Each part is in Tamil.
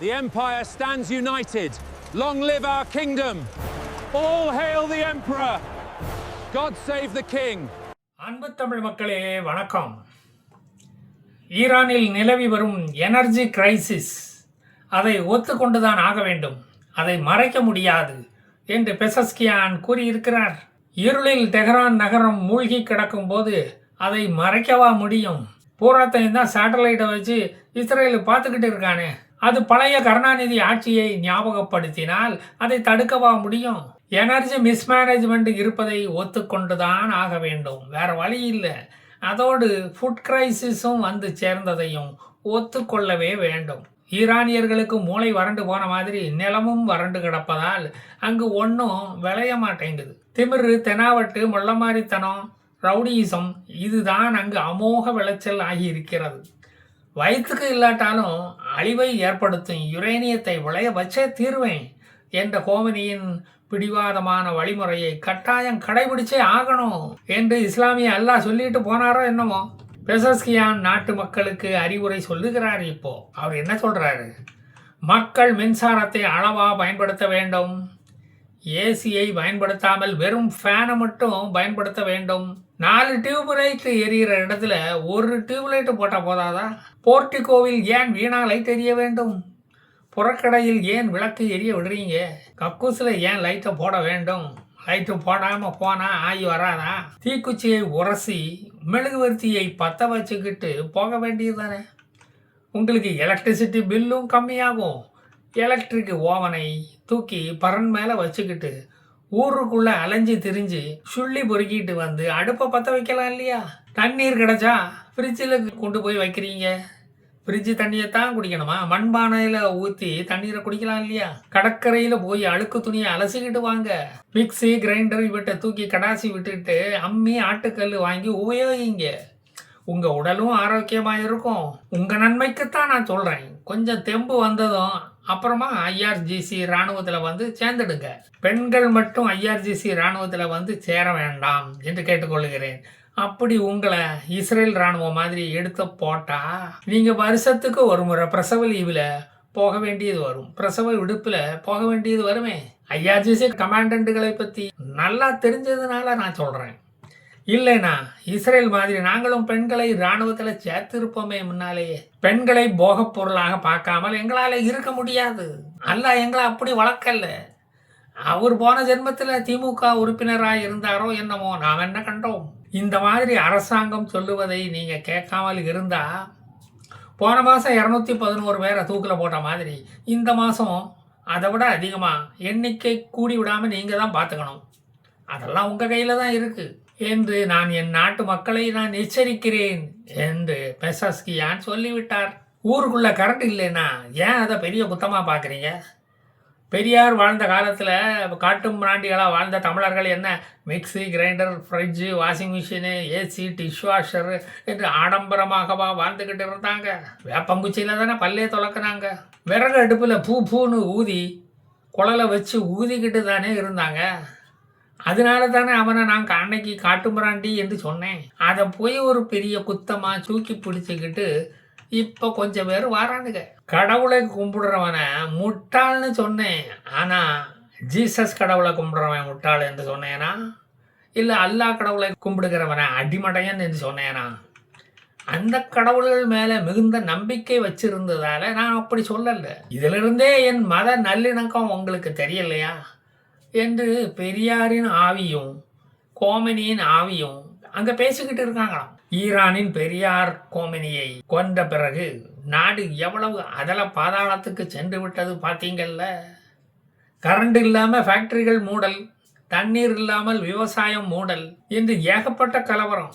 The Empire stands united. Long live our kingdom. All hail the Emperor. God save the King. அன்பு தமிழ் மக்களே வணக்கம். ஈரானில் நிலவி வரும் எனர்ஜி கிரைசிஸ், அதை ஒத்துக்கொண்டுதான் ஆக வேண்டும், அதை மறைக்க முடியாது என்று பெசஸ்கியான் கூறியிருக்கிறார். இருளில் தெஹ்ரான் நகரம் மூழ்கி கிடக்கும் போது அதை மறைக்கவா முடியும்? பூராத்தையும் தான் சேட்டலைட்டை வச்சு இஸ்ரேல் பார்த்துக்கிட்டு இருக்கானே. அது பழைய கருணாநிதி ஆட்சியை ஞாபகப்படுத்தினால் அதை தடுக்கவா முடியும்? எனர்ஜி மிஸ்மேனேஜ்மெண்ட் இருப்பதை ஒத்துக்கொண்டுதான் ஆக வேண்டும், வேற வழி இல்லை. அதோடு ஃபுட் கிரைசிஸும் வந்து சேர்ந்ததையும் ஒத்துக்கொள்ளவே வேண்டும். ஈரானியர்களுக்கு மூளை வறண்டு போன மாதிரி நிலமும் வறண்டு கிடப்பதால் அங்கு ஒன்றும் விளைய மாட்டேங்குது. திமிரு, தெனாவட்டு, முள்ளமாரித்தனம், ரவுடியிசம் இதுதான் அங்கு அமோக விளைச்சல் ஆகியிருக்கிறது. வயிற்றுக்கு இல்லாட்டாலும் அழிவை ஏற்படுத்தும் யுரேனியத்தை விளைய வச்சே தீர்வேன் என்ற கோமனியின் பிடிவாதமான வழிமுறையை கட்டாயம் கடைபிடிச்சே ஆகணும் என்று இஸ்லாமிய அல்லாஹ் சொல்லிட்டு போனாரோ என்னமோ. பெசஸ்கியான் நாட்டு மக்களுக்கு அறிவுரை சொல்லுகிறார். இப்போ அவர் என்ன சொல்றாரு? மக்கள் மின்சாரத்தை அளவா பயன்படுத்த வேண்டும், ஏசியை பயன்படுத்தாமல் வெறும் ஃபேனை மட்டும் பயன்படுத்த வேண்டும். 4 டியூப் லைட் எரிகிற இடத்துல ஒரு டியூப் லைட் போட்டால் போதாதா? போர்ட்டிகோவில் ஏன் வீணா லைட் எரிய வேண்டும்? புறக்கடையில் ஏன் விளக்கு எரிய விடுறீங்க? கக்கூசில் ஏன் லைட்டை போட வேண்டும்? லைட்டு போடாமல் போனால் ஆகி வராதா? தீக்குச்சியை உரசி மெழுகுவர்த்தியை பற்ற வச்சுக்கிட்டு போக வேண்டியது தானே. உங்களுக்கு எலக்ட்ரிசிட்டி பில்லும் கம்மியாகும். எலக்ட்ரிக் ஓவனை தூக்கி பரன் மேலே வச்சுக்கிட்டு ஊருக்குள்ளே அலைஞ்சி திரிஞ்சு சுள்ளி பொறுக்கிட்டு வந்து அடுப்பை பற்ற வைக்கலாம் இல்லையா? தண்ணீர் கிடச்சா ஃப்ரிட்ஜில் கொண்டு போய் வைக்கிறீங்க. ஃப்ரிட்ஜு தண்ணியை தான் குடிக்கணுமா? மண்பானையில் ஊற்றி தண்ணீரை குடிக்கலாம் இல்லையா? கடற்கரையில் போய் அழுக்கு துணியை அலசிக்கிட்டு வாங்க. மிக்சி, கிரைண்டர் இவற்றை தூக்கி கடாசி விட்டுட்டு அம்மி, ஆட்டுக்கல் வாங்கி உபயோகிங்க. உங்கள் உடலும் ஆரோக்கியமாக இருக்கும். உங்கள் நன்மைக்குத்தான் நான் சொல்கிறேன். கொஞ்சம் தெம்பு வந்ததும் அப்புறமா ஐஆர்ஜிசி இராணுவத்தில் வந்து சேர்ந்துடுங்க. பெண்கள் மட்டும் ஐஆர்ஜிசி இராணுவத்தில் வந்து சேர வேண்டாம் என்று கேட்டுக்கொள்கிறேன். அப்படி உங்களை இஸ்ரேல் இராணுவம் மாதிரி எடுத்து போட்டால் நீங்கள் வருஷத்துக்கு ஒரு முறை பிரசவ லீவில் போக வேண்டியது வரும், பிரசவ விடுப்பில் போக வேண்டியது வருமே. ஐஆர்ஜிசி கமாண்டன்ட்டுகளை பற்றி நல்லா தெரிஞ்சதுனால நான் சொல்கிறேன். இல்லைனா இஸ்ரேல் மாதிரி நாங்களும் பெண்களை இராணுவத்தில் சேர்த்திருப்போமே முன்னாலேயே. பெண்களை போகப் பொருளாக பார்க்காமல் எங்களால் இருக்க முடியாது. அல்லாஹ் எங்களை அப்படி வளர்க்கல. அவர் போன ஜென்மத்தில் திமுக உறுப்பினராக இருந்தாரோ என்னமோ, நாம் என்ன கண்டோம்? இந்த மாதிரி அரசாங்கம் சொல்லுவதை நீங்கள் கேட்காமல் இருந்தால் போன மாதம் 211 பேரை தூக்கில் போட்ட மாதிரி இந்த மாதம் அதை விட அதிகமாக எண்ணிக்கை கூடி விடாமல் நீங்கள் தான் பார்த்துக்கணும். அதெல்லாம் உங்கள் கையில் தான் இருக்குது என்று நான் என் நாட்டு மக்களை நான் எச்சரிக்கிறேன் என்று பெசஸ்கியான் சொல்லிவிட்டார். ஊருக்குள்ளே கரண்ட் இல்லைன்னா ஏன் அதை பெரிய குத்தமாக பார்க்குறீங்க? பெரியார் வாழ்ந்த காலத்தில் காட்டும் பிராண்டிகளாக வாழ்ந்த தமிழர்கள் என்ன mixie, grinder, fridge, washing machine, AC, dishwasher என்று ஆடம்பரமாகவா வாழ்ந்துக்கிட்டு இருந்தாங்க? வேப்பங்குச்சியில் தானே பல்லே துளக்குனாங்க. விறகு அடுப்பில் பூன்னு ஊதி குழலை வச்சு ஊதிக்கிட்டு தானே இருந்தாங்க. அதனால தானே அவனை நான் அன்னைக்கு காட்டுமிராண்டி என்று சொன்னேன். அதை போய் ஒரு பெரிய குத்தமாக தூக்கி பிடிச்சிக்கிட்டு இப்போ கொஞ்சம் பேர் வாரானுங்க. கடவுளை கும்பிடுறவனை முட்டாள்னு சொன்னேன். ஆனால் ஜீசஸ் கடவுளை கும்பிடுறவன் முட்டாள் என்று சொன்னேனா? இல்லை அல்லாஹ் கடவுளை கும்பிடுகிறவனை அடிமடையன் என்று சொன்னேனா? அந்த கடவுள்கள் மேலே மிகுந்த நம்பிக்கை வச்சிருந்ததால நான் அப்படி சொல்லலை. இதிலிருந்தே என் மத நல்லிணக்கம் உங்களுக்கு தெரியலையா என்று பெரியாரின் ஆவியும் கோமனியின் ஆவியும் அங்கே பேசிக்கிட்டு இருக்காங்களாம். ஈரானின் பெரியார் கோமனியை கொண்ட பிறகு நாடு எவ்வளவு அதல பாதாளத்துக்கு சென்று விட்டது பார்த்தீங்கல்ல. கரண்ட் இல்லாமல் ஃபேக்டரிகள் மூடல், தண்ணீர் இல்லாமல் விவசாயம் மூடல் என்று ஏகப்பட்ட கலவரம்.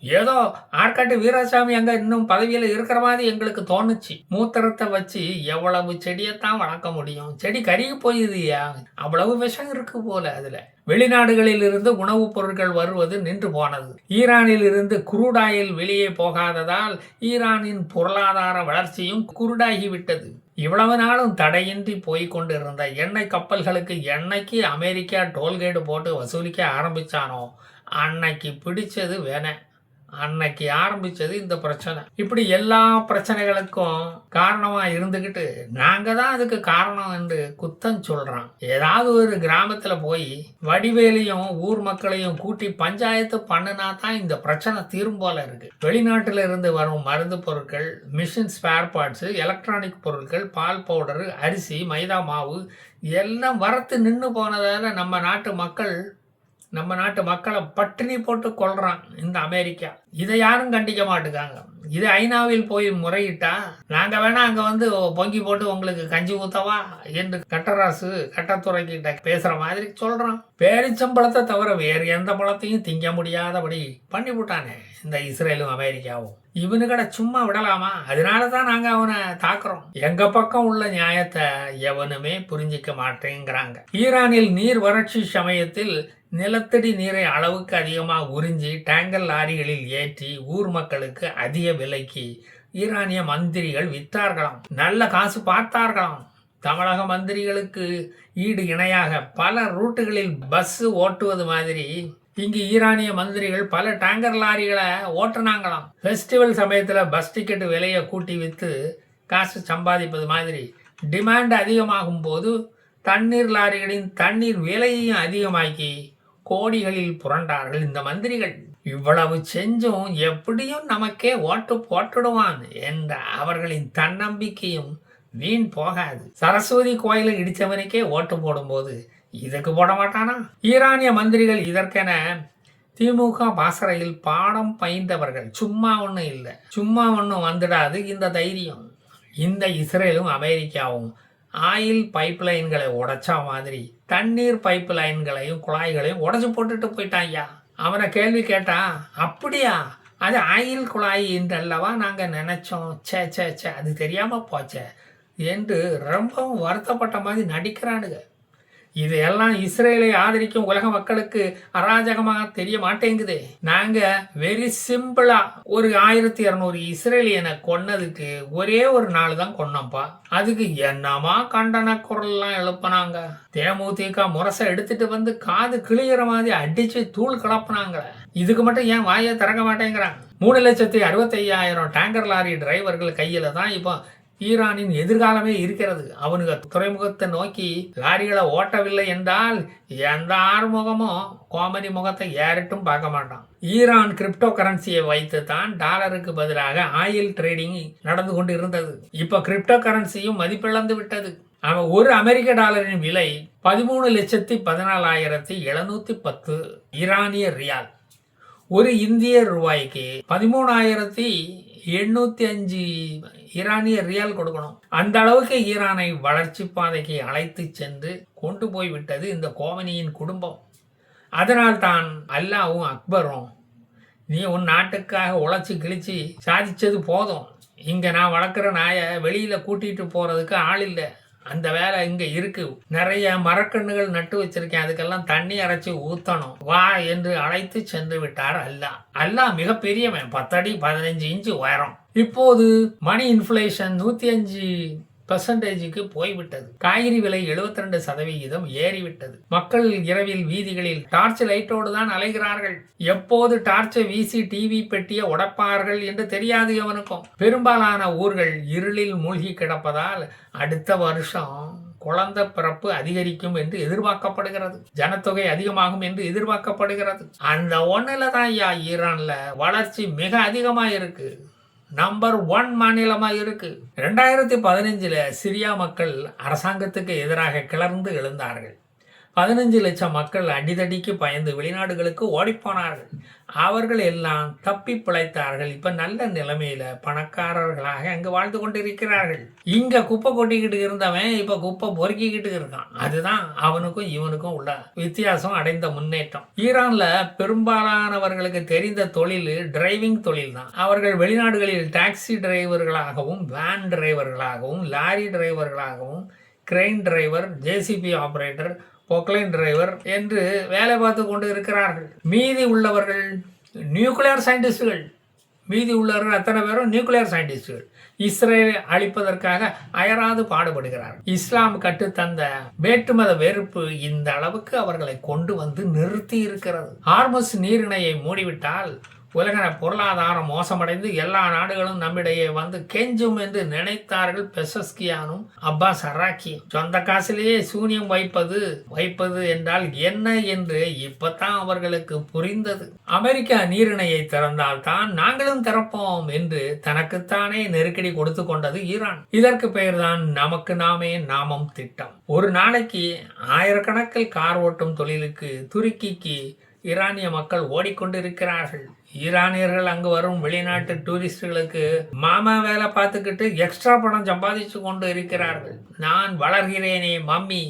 ஏதோ ஆற்காட்டு வீராசாமி அங்கே இன்னும் பதவியில் இருக்கிற மாதிரி எங்களுக்கு தோணுச்சு. மூத்திரத்தை வச்சு எவ்வளவு செடியைத்தான் வளர்க்க முடியும்? செடி கருகி போயுதுயா, அவ்வளவு விஷம் இருக்கு போல. அதில் வெளிநாடுகளில் இருந்து உணவுப் பொருட்கள் வருவது நின்று போனது. ஈரானில் இருந்து குருடாயில் வெளியே போகாததால் ஈரானின் பொருளாதார வளர்ச்சியும் குருடாகிவிட்டது. இவ்வளவு நாளும் தடையின்றி போய்கொண்டிருந்த எண்ணெய் கப்பல்களுக்கு என்னைக்கு அமெரிக்கா டோல்கேட்டு போட்டு வசூலிக்க ஆரம்பித்தானோ அன்னைக்கு பிடிச்சது வேண. அன்னைக்கு ஆரம்பிச்சது இந்த பிரச்சனை. இப்படி எல்லா பிரச்சனைகளுக்கும் காரணமா இருந்துகிட்டு நாங்க தான் அதுக்கு காரணம் என்று குத்தம் சொல்றான். ஏதாவது ஒரு கிராமத்துல போய் வடிவேலையும் ஊர் மக்களையும் கூட்டி பஞ்சாயத்து பண்ணுனா தான் இந்த பிரச்சனை தீரும் போல இருக்கு. வெளிநாட்டுல இருந்து வரும் மருந்து பொருட்கள், மிஷின் ஸ்பேர் பார்ட்ஸ், எலக்ட்ரானிக் பொருட்கள், பால் பவுடர், அரிசி, மைதா மாவு எல்லாம் வரத்து நின்று போனதால நம்ம நாட்டு மக்களை பட்டினி போட்டு கொள்றான் இந்த அமெரிக்கா. இதை யாரும் கண்டிக்க மாட்டுக்காங்க. இது ஐநாவில் போய் முறையிட்டா நாங்க வேணா அங்க வந்து பொங்கி போட்டு உங்களுக்கு கஞ்சி ஊத்தவா என்று கட்டத்துறை கிட்ட பேசுற மாதிரி சொல்றான். பேரிச்சம்பழத்தை தவிர வேறு எந்த பழத்தையும் திங்க முடியாதபடி பண்ணி விட்டானே இந்த இஸ்ரேலும் அமெரிக்காவும். இவனுக்கட சும்மா விடலாமா? அதனாலதான் நாங்க அவனை தாக்குறோம். எங்க பக்கம் உள்ள நியாயத்தை எவனுமே புரிஞ்சிக்க மாட்டேங்கிறாங்க. ஈரானில் நீர் வறட்சி சமயத்தில் நிலத்தடி நீரை அளவுக்கு அதிகமாக உறிஞ்சி டேங்கர் லாரிகளில் ஏற்றி ஊர் மக்களுக்கு அதிக விலைக்கு ஈரானிய மந்திரிகள் விற்றார்களாம். நல்ல காசு பார்த்தார்களாம். தமிழக மந்திரிகளுக்கு ஈடு இணையாக பல ரூட்டுகளில் பஸ் ஓட்டுவது மாதிரி இங்கு ஈரானிய மந்திரிகள் பல டேங்கர் லாரிகளை ஓட்டுனாங்களாம். ஃபெஸ்டிவல் சமயத்தில் பஸ் டிக்கெட் விலையை கூட்டி விற்று காசு சம்பாதிப்பது மாதிரி டிமாண்ட் அதிகமாகும் போது தண்ணீர் லாரிகளின் தண்ணீர் விலையையும் அதிகமாக்கி கோடிகளில் புரண்டார்கள் இந்த மந்திரிகள். இவ்வளவு செஞ்சும் எப்படியும் நமக்கே ஓட்டு போட்டுடுவான் என்ற அவர்களின் தன்னம்பிக்கையும் வீண் போகாது. சரஸ்வதி கோயிலை இடிச்சவனுக்கே ஓட்டு போடும்போது இதுக்கு போட மாட்டானா? ஈரானிய மந்திரிகள் இதற்கென திமுக பாசறையில் பாடம் பயின்றவர்கள். சும்மா ஒன்றும் இல்லை, சும்மா ஒன்றும் வந்துடாது இந்த தைரியம். இந்த இஸ்ரேலும் அமெரிக்காவும் ஆயில் பைப் லைன்களை உடைச்சா மாதிரி தண்ணீர் பைப் லைன்களையும் குழாய்களையும் உடைச்சு போட்டுட்டு போயிட்டான். ஐயா அவனை கேள்வி கேட்டா, அப்படியா அது ஆயில் குழாய் என்றல்லவா நாங்கள் நினைச்சோம், சே சே சே அது தெரியாம போச்சே என்று ரொம்பவும் வருத்தப்பட்ட மாதிரி நடிக்கிறானுங்க. இதையெல்லாம் இஸ்ரேலை ஆதரிக்கும் உலக மக்களுக்கு அராஜகமாக தெரிய மாட்டேங்குது. நாங்க வெரி சிம்பிளா ஒரு 1200 இஸ்ரேலியனை கொன்னதுக்கு ஒரே ஒரு நாள் தான் கொன்னோம்ப்பா. அதுக்கு என்னமா கண்டன குரல்லாம் எழுப்பினாங்க. தேமுதிக முரசை எடுத்துட்டு வந்து காது கிளிகிற மாதிரி அடிச்சு தூள் கிளப்புனாங்க. இதுக்கு மட்டும் ஏன் வாயை திறக்க மாட்டேங்கிறாங்க? 3,65,000 டேங்கர் லாரி டிரைவர்கள் கையில தான் இப்போ ஈரானின் எதிர்காலமே இருக்கிறது. அவனுக்கு துறைமுகத்தை நோக்கி லாரிகளை ஓட்டவில்லை என்றால் எந்த ஆறுமுகமும் கோமதி முகத்தை ஏறிட்டும் பார்க்க மாட்டான். ஈரான் கிரிப்டோ கரன்சியை வைத்து தான் டாலருக்கு பதிலாக ஆயில் ட்ரேடிங் நடந்து கொண்டு இருந்தது. இப்ப கிரிப்டோ கரன்சியும் மதிப்பிழந்து விட்டது. அவன் ஒரு அமெரிக்க டாலரின் விலை 13,14,710 ஈரானிய ரியால். ஒரு இந்திய ரூபாய்க்கு 13,805 ஈரானிய ரியால் கொடுக்கணும். அந்த அளவுக்கு ஈரானை வளர்ச்சி பாதைக்கு அழைத்து சென்று கொண்டு போய் விட்டது இந்த கோமனியின் குடும்பம். அதனால் தான் அல்லாவும் அக்பரும், நீ உன் நாட்டுக்காக உழைச்சி கிழிச்சு சாதிச்சது போதும், இங்க நான் வளர்க்குற நாயை வெளியில கூட்டிட்டு போறதுக்கு ஆள் இல்லை, அந்த வேலை இங்க இருக்கு, நிறைய மரக்கண்ணுகள் நட்டு வச்சிருக்கேன், அதுக்கெல்லாம் தண்ணி அரைச்சி ஊத்தணும், வா என்று அழைத்து சென்று விட்டார் அல்லாஹ். அல்லாஹ் மிக பெரியவன், 10 அடி 15 இன்ச்சு உயரம். இப்போது மணி இன்ஃப்ளேஷன் 105% போய்விட்டது. காய்கறி விலை 72% ஏறிவிட்டது. மக்கள் இரவில் வீதிகளில் டார்ச் லைட்டோடு தான் அலைகிறார்கள். எப்போது டார்ச்சை வீசி டிவி பெட்டியை உடைப்பார்கள் என்று தெரியாது எவனுக்கும். பெரும்பாலான ஊர்கள் இருளில் மூழ்கி கிடப்பதால் அடுத்த வருஷம் குழந்தை பிறப்பு அதிகரிக்கும் என்று எதிர்பார்க்கப்படுகிறது. ஜனத்தொகை அதிகமாகும் என்று எதிர்பார்க்கப்படுகிறது. அந்த ஒண்ணுல தான் ஈரான்ல வளர்ச்சி மிக அதிகமா இருக்கு. நம்பர் 1 மாநிலமா இருக்கு. 2015 சிரியா மக்கள் அரசாங்கத்துக்கு எதிராக கிளர்ந்து எழுந்தார்கள். 15 லட்சம் மக்கள் அடிதடிக்கு பயந்து வெளிநாடுகளுக்கு ஓடிப்போனார்கள். அவர்கள் எல்லாம் தப்பி பிழைத்தார்கள். இப்ப நல்ல நிலைமையில பணக்காரர்களாக அங்கு வாழ்ந்து கொண்டிருக்கிறார்கள். இங்க குப்பை கொட்டிக்கிட்டு இருந்தவன் இப்ப குப்பை பொறுக்கிக்கிட்டு இருக்கான். அதுதான் அவனுக்கும் இவனுக்கும் உள்ள வித்தியாசம், அடைந்த முன்னேற்றம். ஈரான்ல பெரும்பாலானவர்களுக்கு தெரிந்த தொழில் டிரைவிங் தொழில் தான். அவர்கள் வெளிநாடுகளில் டாக்ஸி டிரைவர்களாகவும், வேன் டிரைவர்களாகவும், லாரி டிரைவர்களாகவும், crane driver, JCB operator, Poclain driver என்று வேலை பார்த்து கொண்டு இருக்கிறார்கள். மீதி உள்ளவர்கள் நியூக்ளியர் சயின்டிஸ்டுகள். மீதி உள்ளவர்கள் அத்தனை பேரும் நியூக்ளியர் சயின்டிஸ்டுகள். இஸ்ரேலை அழிப்பதற்காக அயராது பாடுபடுகிறார்கள். இஸ்லாம் கற்றுத்தந்த வேற்றுமத வெறுப்பு இந்த அளவுக்கு அவர்களை கொண்டு வந்து நிறுத்தி இருக்கிறது. ஹார்மஸ் நீரிணையை மூடிவிட்டால் உலக பொருளாதாரம் மோசமடைந்து எல்லா நாடுகளும் நம்மிடையே வந்து கெஞ்சும் என்று நினைத்தார்கள் பெசஸ்கியானும் அப்பாஸ் அராக்கியும். சொந்த காசிலேயே சூனியம் வைப்பது என்றால் என்ன என்று இப்பதான் அவர்களுக்கு புரிந்தது. அமெரிக்கா நீரிணையை திறந்தால் தான் நாங்களும் திறப்போம் என்று தனக்குத்தானே நெருக்கடி கொடுத்து கொண்டது ஈரான். இதற்கு பெயர்தான் நமக்கு நாமே நாமம் திட்டம். ஒரு நாளைக்கு ஆயிரக்கணக்கில் கார் ஓட்டும் தொழிலுக்கு துருக்கிக்கு ஈரானிய மக்கள் ஓடிக்கொண்டிருக்கிறார்கள். ஈரானியர்கள் அங்கு வரும் வெளிநாட்டு டூரிஸ்டுகளுக்கு மாமா வேலை பார்த்துக்கிட்டு எக்ஸ்ட்ரா பணம் சம்பாதிச்சு கொண்டு இருக்கிறார்கள். நான் வளர்கிறேனே மம்மி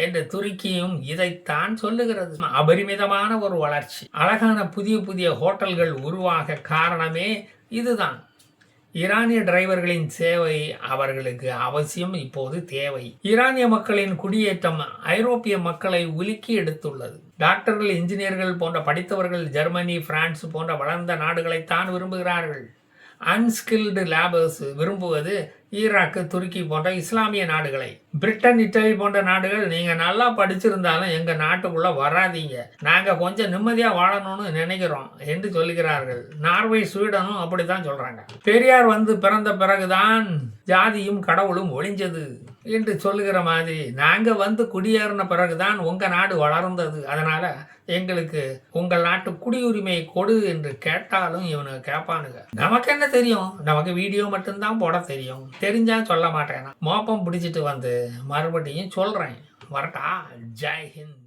என்று துருக்கியும் இதைத்தான் சொல்லுகிறது. அபரிமிதமான ஒரு வளர்ச்சி, அழகான புதிய புதிய ஹோட்டல்கள் உருவாக காரணமே இதுதான். ஈரானிய டிரைவர்களின் சேவை அவர்களுக்கு அவசியம், இப்போது தேவை. ஈரானிய மக்களின் குடியேற்றம் ஐரோப்பிய மக்களை உலுக்கி எடுத்துள்ளது. டாக்டர்கள், இன்ஜினியர்கள் போன்ற படித்தவர்கள் ஜெர்மனி, பிரான்ஸ் போன்ற வளர்ந்த நாடுகளைத்தான் விரும்புகிறார்கள். அன்ஸ்கில்டு லேபர்ஸ் விரும்புவது ஈராக்கு, துருக்கி போன்ற இஸ்லாமிய நாடுகளை. பிரிட்டன், இட்டலி போன்ற நாடுகள் நீங்கள் நல்லா படிச்சிருந்தாலும் எங்கள் நாட்டுக்குள்ளே வராதீங்க, நாங்கள் கொஞ்சம் நிம்மதியாக வாழணும்னு நினைக்கிறோம் என்று சொல்லுகிறார்கள். நார்வே, ஸ்வீடனும் அப்படி தான் சொல்கிறாங்க. பெரியார் வந்து பிறந்த பிறகுதான் ஜாதியும் கடவுளும் ஒழிஞ்சது என்று சொல்லுகிற மாதிரி நாங்கள் வந்து குடியேறின பிறகுதான் உங்கள் நாடு வளர்ந்தது, அதனால் எங்களுக்கு உங்கள் நாட்டு குடியுரிமை கொடு என்று கேட்டாலும் இவனுக்கு கேட்பானுங்க. நமக்கு என்ன தெரியும், நமக்கு வீடியோ மட்டும்தான் போட தெரியும், தெரிஞ்சா சொல்ல மாட்டேனா. மோப்பம் பிடிச்சிட்டு வந்து மறுபடியும் சொல்கிறேன். வரட்டா? ஜெய் ஹிந்த்.